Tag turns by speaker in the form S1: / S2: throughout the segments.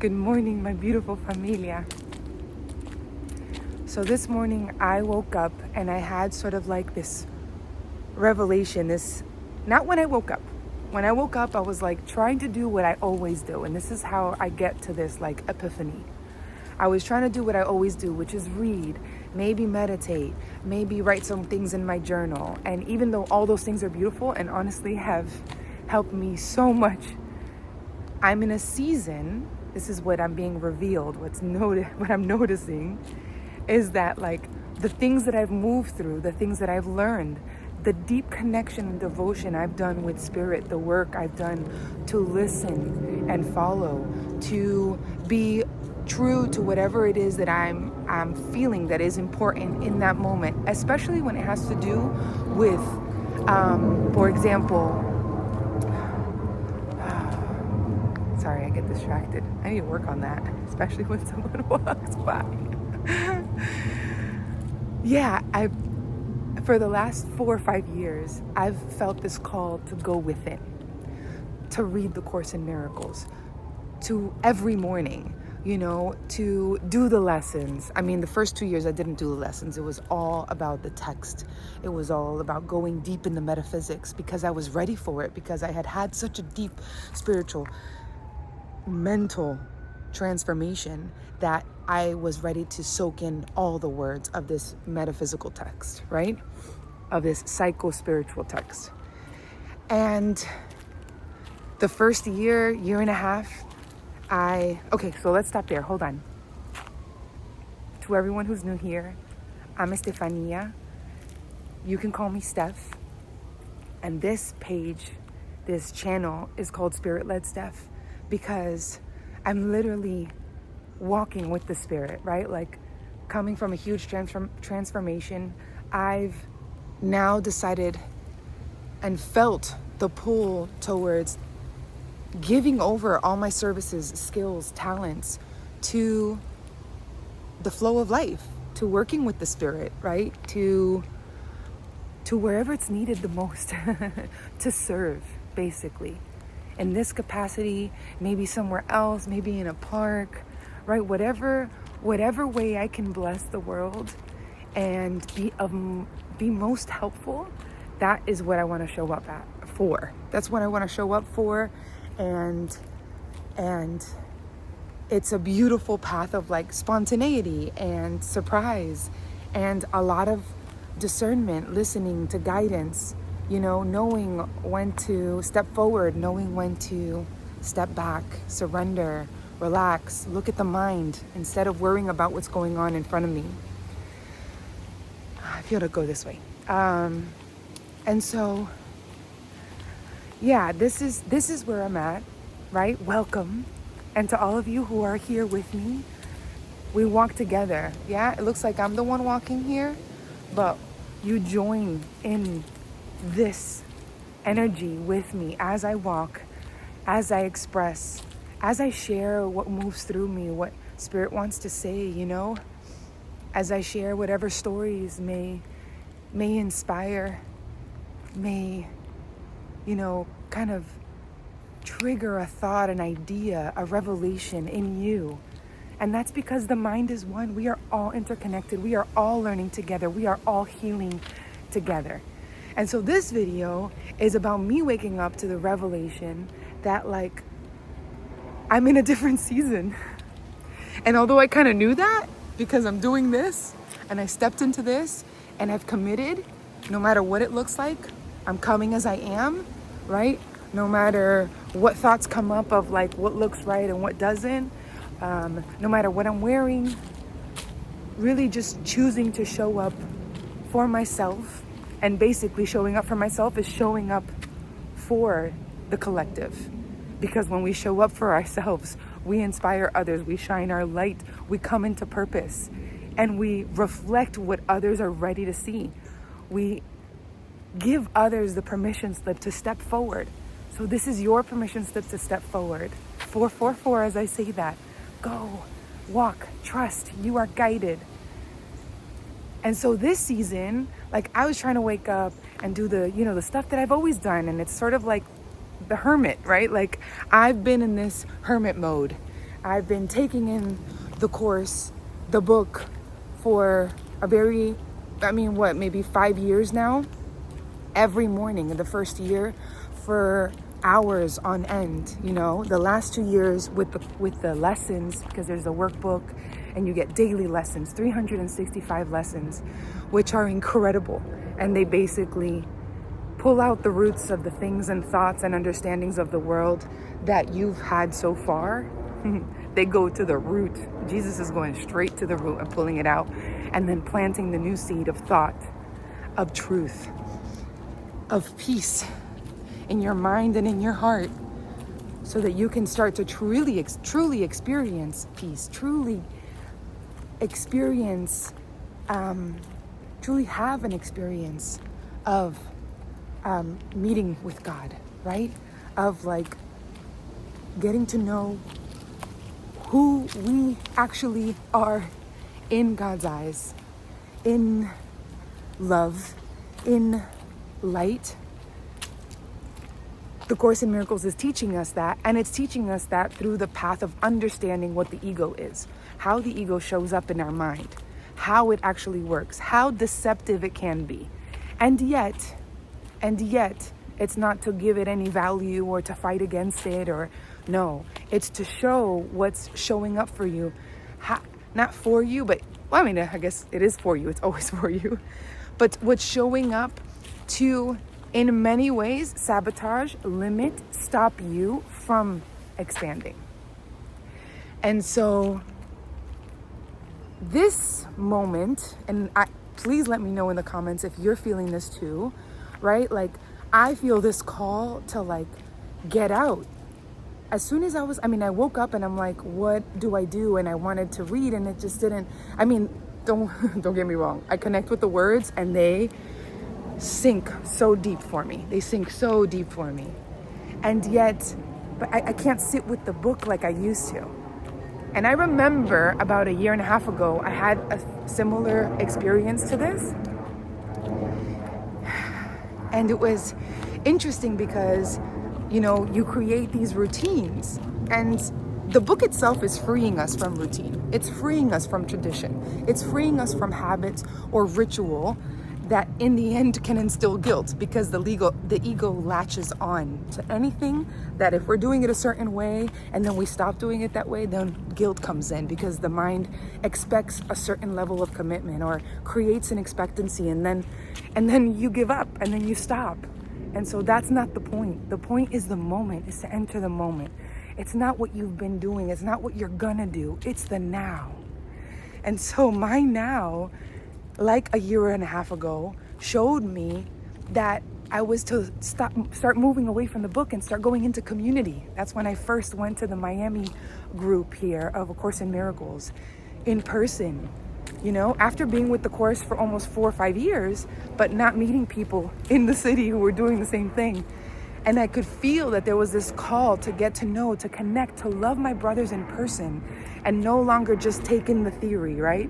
S1: Good morning, my beautiful familia. So this morning I woke up and I had sort of like this revelation, not when I woke up. When I woke up, I was like trying to do what I always do. And this is how I get to this like epiphany. I was trying to do what I always do, which is read, maybe meditate, maybe write some things in my journal. And even though all those things are beautiful and honestly have helped me so much, I'm in a season, this is what I'm being revealed, what I'm noticing is that like the things that I've moved through, the things that I've learned, the deep connection and devotion I've done with spirit, the work I've done to listen and follow, to be true to whatever it is that I'm feeling that is important in that moment, especially when it has to do with, for example, sorry, I get distracted. I need to work on that, especially when someone walks by. Yeah, for the last 4 or 5 years, I've felt this call to go within, to read the Course in Miracles, to every morning, to do the lessons. I mean, the first 2 years I didn't do the lessons. It was all about the text. It was all about going deep in the metaphysics because I was ready for it, because I had had such a deep spiritual mental transformation that I was ready to soak in all the words of this metaphysical text, right? Of this psycho-spiritual text. And the first year and a half, okay, so let's stop there. Hold on. To everyone who's new here, I'm Estefania. You can call me Steph. And this page, this channel is called Spirit-Led Steph, because I'm literally walking with the spirit, right? Like coming from a huge transformation, I've now decided and felt the pull towards giving over all my services, skills, talents to the flow of life, to working with the spirit, right? To wherever it's needed the most, to serve, basically. In this capacity, maybe somewhere else, maybe in a park, right? Whatever way I can bless the world and be most helpful, that is what I want to show up for. That's what I want to show up for, and it's a beautiful path of like spontaneity and surprise and a lot of discernment, listening to guidance. Knowing when to step forward, knowing when to step back, surrender, relax, look at the mind instead of worrying about what's going on in front of me. I feel to go this way. And so, yeah, this is where I'm at, right? Welcome. And to all of you who are here with me, we walk together. Yeah, it looks like I'm the one walking here, but you join in this energy with me as I walk, as I express, as I share what moves through me, what spirit wants to say, as I share whatever stories may inspire, may, kind of trigger a thought, an idea, a revelation in you. And that's because the mind is one. We are all interconnected. We are all learning together. We are all healing together. And so this video is about me waking up to the revelation that like I'm in a different season. And although I kind of knew that because I'm doing this and I stepped into this and I've committed, no matter what it looks like, I'm coming as I am, right? No matter what thoughts come up of like what looks right and what doesn't, no matter what I'm wearing, really just choosing to show up for myself. And basically showing up for myself is showing up for the collective. Because when we show up for ourselves, we inspire others, we shine our light, we come into purpose, and we reflect what others are ready to see. We give others the permission slip to step forward. So this is your permission slip to step forward. 444 as I say that. Go, walk, trust, you are guided. And so this season, like I was trying to wake up and do the stuff that I've always done. And it's sort of like the hermit, right? Like I've been in this hermit mode I've been taking in the course, the book, for maybe 5 years now. Every morning in the first year for hours on end, the last 2 years with the lessons, because there's a workbook and you get daily lessons, 365 lessons, which are incredible. And they basically pull out the roots of the things and thoughts and understandings of the world that you've had so far. They go to the root. Jesus is going straight to the root and pulling it out, and then planting the new seed of thought, of truth, of peace in your mind and in your heart, so that you can start to truly experience peace, truly have an experience of meeting with God, right? Of like getting to know who we actually are in God's eyes, in love, in light. The Course in Miracles is teaching us that, and it's teaching us that through the path of understanding what the ego is, how the ego shows up in our mind, how it actually works, how deceptive it can be. And yet, it's not to give it any value or to fight against it, or no, it's to show what's showing up for you. Not for you, but, I guess it is for you. It's always for you. But what's showing up to, in many ways, sabotage, limit, stop you from expanding. And so this moment, and please let me know in the comments if you're feeling this too, right? Like, I feel this call to like get out. As soon as I woke up and I'm like, what do I do? And I wanted to read, and it just didn't. Don't get me wrong. I connect with the words and they sink so deep for me. And yet, but I can't sit with the book like I used to. And I remember about a year and a half ago, I had a similar experience to this. And it was interesting because, you create these routines, and the book itself is freeing us from routine. It's freeing us from tradition. It's freeing us from habits or ritual that in the end can instill guilt, because the ego latches on to anything that if we're doing it a certain way and then we stop doing it that way, then guilt comes in, because the mind expects a certain level of commitment or creates an expectancy, and then you give up and then you stop. And so that's not the point. The point is the moment, is to enter the moment. It's not what you've been doing. It's not what you're gonna do. It's the now. And so my now, like a year and a half ago, showed me that I was to start moving away from the book and start going into community. That's when I first went to the Miami group here of A Course in Miracles in person. After being with the Course for almost 4 or 5 years, but not meeting people in the city who were doing the same thing. And I could feel that there was this call to get to know, to connect, to love my brothers in person, and no longer just take in the theory, right?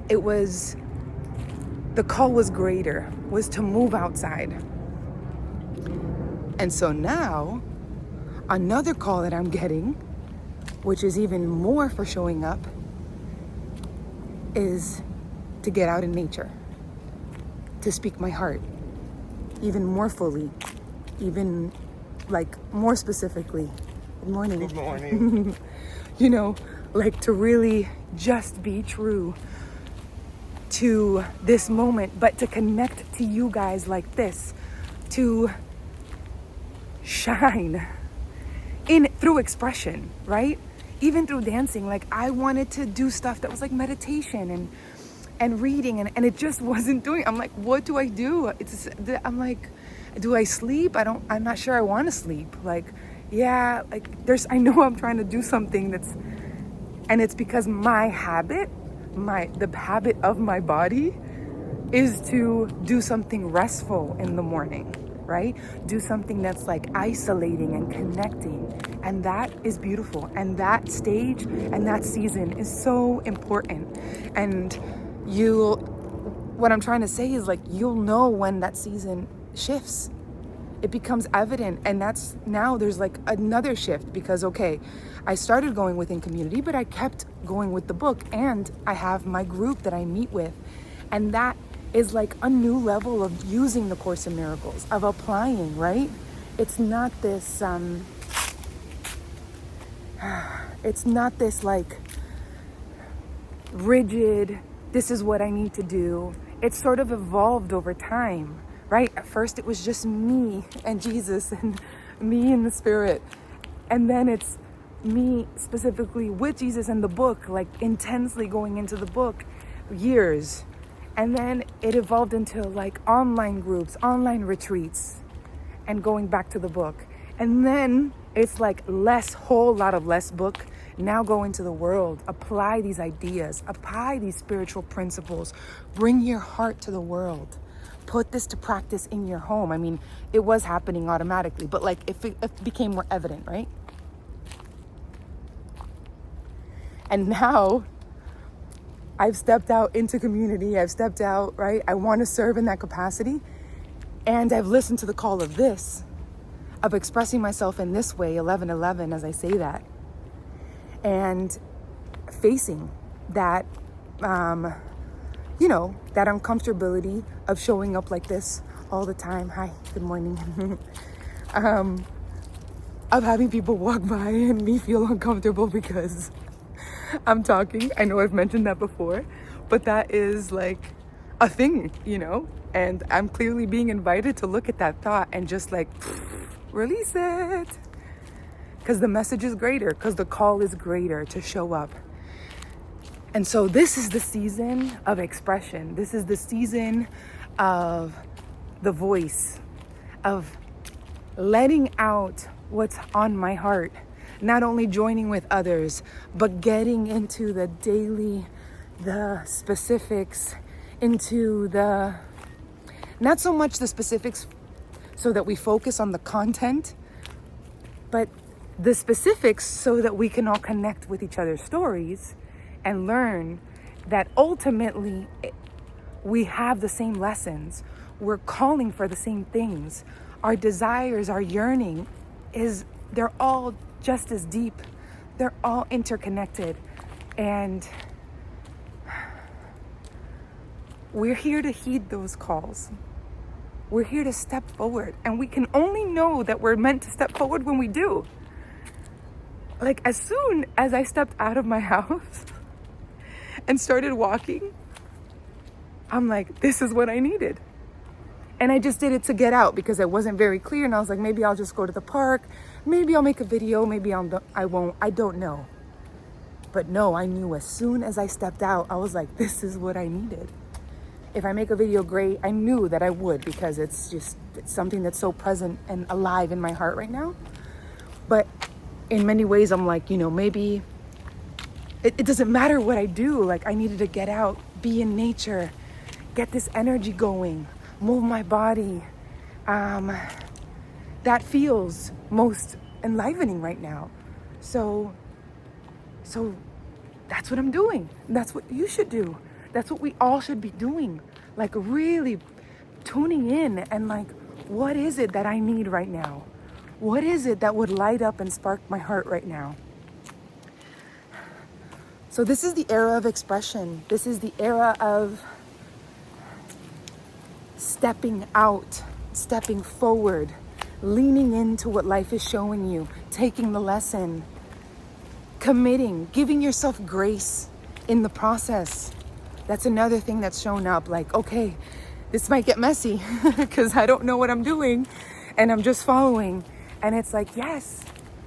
S1: The call was greater, was to move outside. And so now, another call that I'm getting, which is even more for showing up, is to get out in nature, to speak my heart, even more fully, even like more specifically. Good morning.
S2: Good morning.
S1: Like to really just be true to this moment, but to connect to you guys like this, to shine through expression, right? Even through dancing. Like, I wanted to do stuff that was like meditation and reading, and it just wasn't doing. I'm like, what do I do? I'm like, do I sleep? I'm not sure I want to sleep. Like, yeah, like I know I'm trying to do something and it's because my habit, the habit of my body is to do something restful in the morning, right? Do something that's like isolating and connecting. And that is beautiful. And that stage and that season is so important. And what I'm trying to say is, like, you'll know when that season shifts. it becomes evident. And that's now there's like another shift because, okay, I started going within community, but I kept going with the book, and I have my group that I meet with. And that is like a new level of using the Course in Miracles, of applying, right? It's not this, it's not this like rigid, this is what I need to do. It's sort of evolved over time, right? At first it was just me and Jesus and me and the Spirit. And then it's me specifically with Jesus and the book, like intensely going into the book, years. And then it evolved into like online groups, online retreats, and going back to the book. And then it's like whole lot of less book. Now go into the world, apply these ideas, apply these spiritual principles, bring your heart to the world, put this to practice in your home. I mean, it was happening automatically, but like if it became more evident, right? And now I've stepped out into community. I've stepped out, right? I want to serve in that capacity. And I've listened to the call of this, of expressing myself in this way, 11:11, as I say that. And facing that, that uncomfortability of showing up like this all the time. Hi, good morning. Of having people walk by and me feel uncomfortable because I'm talking. I know I've mentioned that before, but that is like a thing, and I'm clearly being invited to look at that thought and just like release it. Because the message is greater, because the call is greater to show up. And so this is the season of expression. This is the season of the voice, of letting out what's on my heart. Not only joining with others, but getting into the daily, the specifics, into not so much the specifics so that we focus on the content, but the specifics so that we can all connect with each other's stories and learn that ultimately we have the same lessons. We're calling for the same things. Our desires, our yearning they're all just as deep. They're all interconnected. And we're here to heed those calls. We're here to step forward. And we can only know that we're meant to step forward when we do. Like as soon as I stepped out of my house and started walking, I'm like, this is what I needed. And I just did it to get out because it wasn't very clear. And I was like, maybe I'll just go to the park. Maybe I'll make a video. Maybe I won't. I don't know. But no, I knew as soon as I stepped out, I was like, this is what I needed. If I make a video, great. I knew that I would because it's something that's so present and alive in my heart right now. But in many ways, I'm like, maybe it doesn't matter what I do. Like I needed to get out, be in nature, get this energy going, move my body. That feels most enlivening right now. So that's what I'm doing. That's what you should do. That's what we all should be doing. Like really tuning in and like, what is it that I need right now? What is it that would light up and spark my heart right now? So this is the era of expression. This is the era of stepping out, stepping forward, leaning into what life is showing you, taking the lesson, committing, giving yourself grace in the process. That's another thing that's shown up. Like, okay, this might get messy because I don't know what I'm doing and I'm just following. And it's like, yes,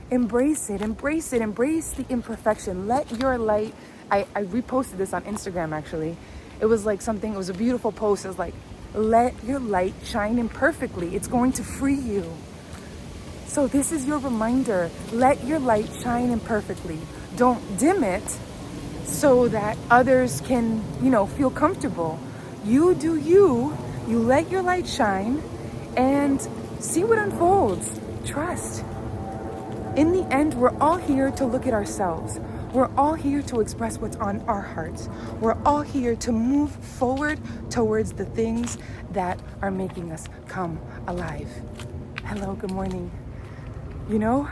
S1: embrace it, embrace the imperfection. Let your light, I reposted this on Instagram actually. It was like it was a beautiful post. It was like, let your light shine imperfectly. It's going to free you. So this is your reminder. Let your light shine imperfectly. Don't dim it so that others can, feel comfortable. You do you let your light shine and see what unfolds. Trust. In the end, we're all here to look at ourselves. We're all here to express what's on our hearts. We're all here to move forward towards the things that are making us come alive. Hello, good morning. You know,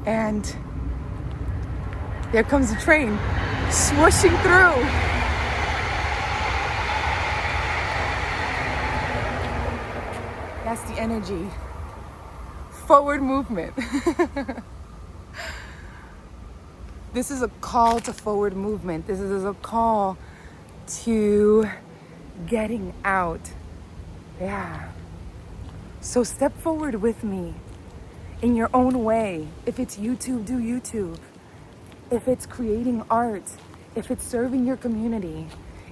S1: and there comes a train swooshing through. That's the energy. Forward movement. This is a call to forward movement. This is a call to getting out. Yeah. So step forward with me in your own way. If it's YouTube, do YouTube. If it's creating art, if it's serving your community,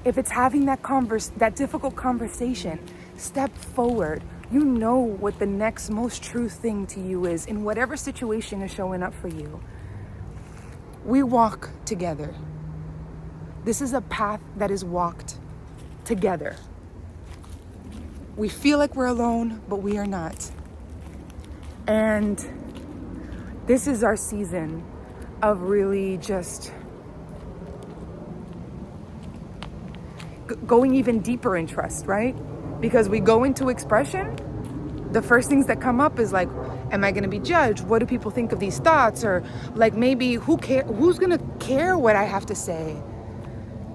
S1: if it's having that difficult conversation, step forward. You know what the next most true thing to you is in whatever situation is showing up for you. We walk together. This is a path that is walked together. We feel like we're alone, but we are not. And this is our season of really just going even deeper in trust, right? Because we go into expression, the first things that come up is like, am I going to be judged? What do people think of these thoughts? Or like maybe who's going to care what I have to say?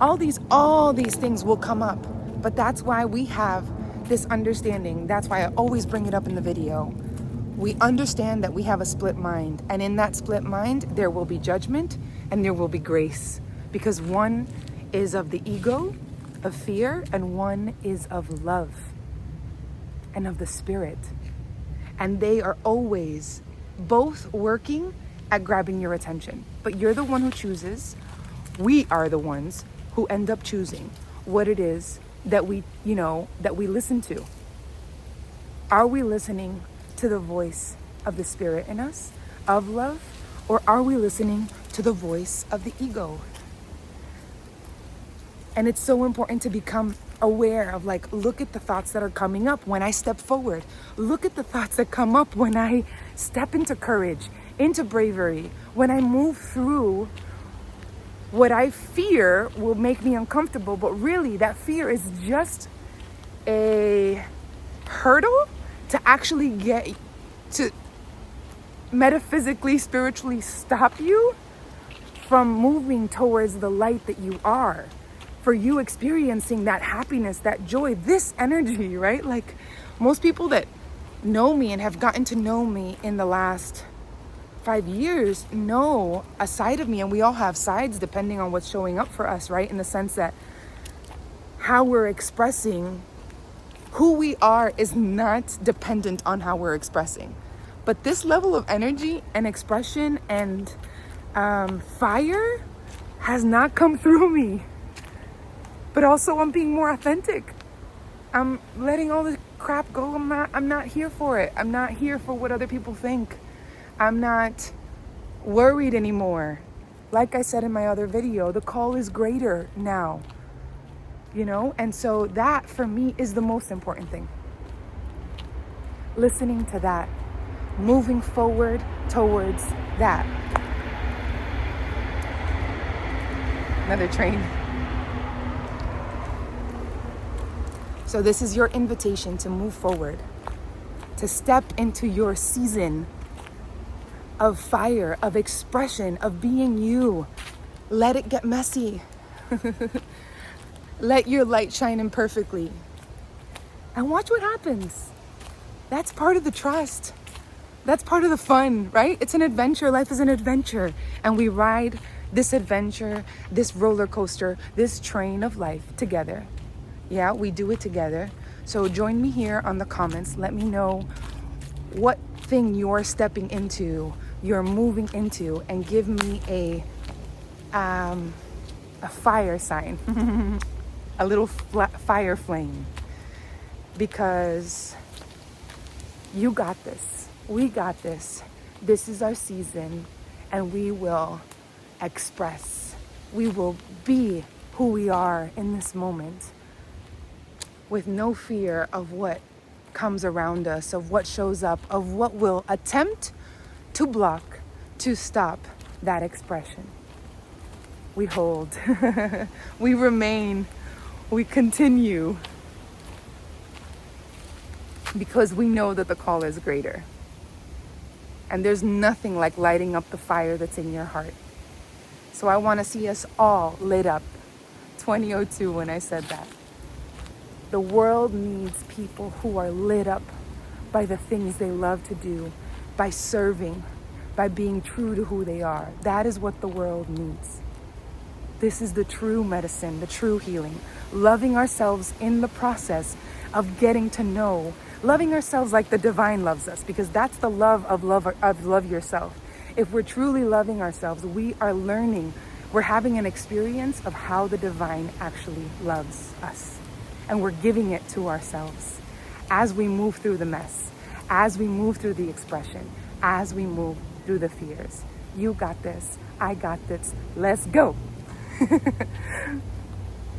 S1: All these things will come up. But that's why we have this understanding. That's why I always bring it up in the video. We understand that we have a split mind. And in that split mind, there will be judgment and there will be grace. Because one is of the ego, of fear, and one is of love and of the spirit. And they are always both working at grabbing your attention. But you're the one who chooses. We are the ones who end up choosing what it is that we listen to. Are we listening to the voice of the spirit in us, of love, or are we listening to the voice of the ego? And it's so important to become aware of look at the thoughts that are coming up when I step forward. Look at the thoughts that come up when I step into courage, into bravery, when I move through what I fear will make me uncomfortable, but really that fear is just a hurdle to actually get to metaphysically, spiritually stop you from moving towards the light that you are, for you experiencing that happiness, that joy, this energy, right? Like most people that know me and have gotten to know me in the last 5 years know a side of me, and we all have sides depending on what's showing up for us, right? In the sense that how we're expressing who we are is not dependent on how we're expressing. But this level of energy and expression and fire has not come through me. But also I'm being more authentic. I'm letting all the crap go. I'm not here for it. I'm not here for what other people think. I'm not worried anymore. Like I said in my other video, the call is greater now. And so that for me is the most important thing. Listening to that, moving forward towards that. Another train. So this is your invitation to move forward, to step into your season of fire, of expression, of being you. Let it get messy. Let your light shine imperfectly. And watch what happens. That's part of the trust. That's part of the fun, right? It's an adventure. Life is an adventure. And we ride this adventure, this roller coaster, this train of life together. Yeah, we do it together. So join me here on the comments. Let me know what thing you're stepping into, you're moving into, and give me a fire sign, a little fire flame, because you got this. We got this. This is our season, and we will express. We will be who we are in this moment with no fear of what comes around us, of what shows up, of what will attempt to block, to stop that expression. We hold, we remain, we continue. because we know that the call is greater. And there's nothing like lighting up the fire that's in your heart. So I want to see us all lit up. 2002 when I said that. The world needs people who are lit up by the things they love to do, by serving, by being true to who they are. That is what the world needs. This is the true medicine, the true healing. Loving ourselves in the process of getting to know, loving ourselves like the divine loves us, because that's the love love yourself. If we're truly loving ourselves, we are learning, we're having an experience of how the divine actually loves us. And we're giving it to ourselves as we move through the mess, as we move through the expression, as we move through the fears. You got this. I got this. Let's go.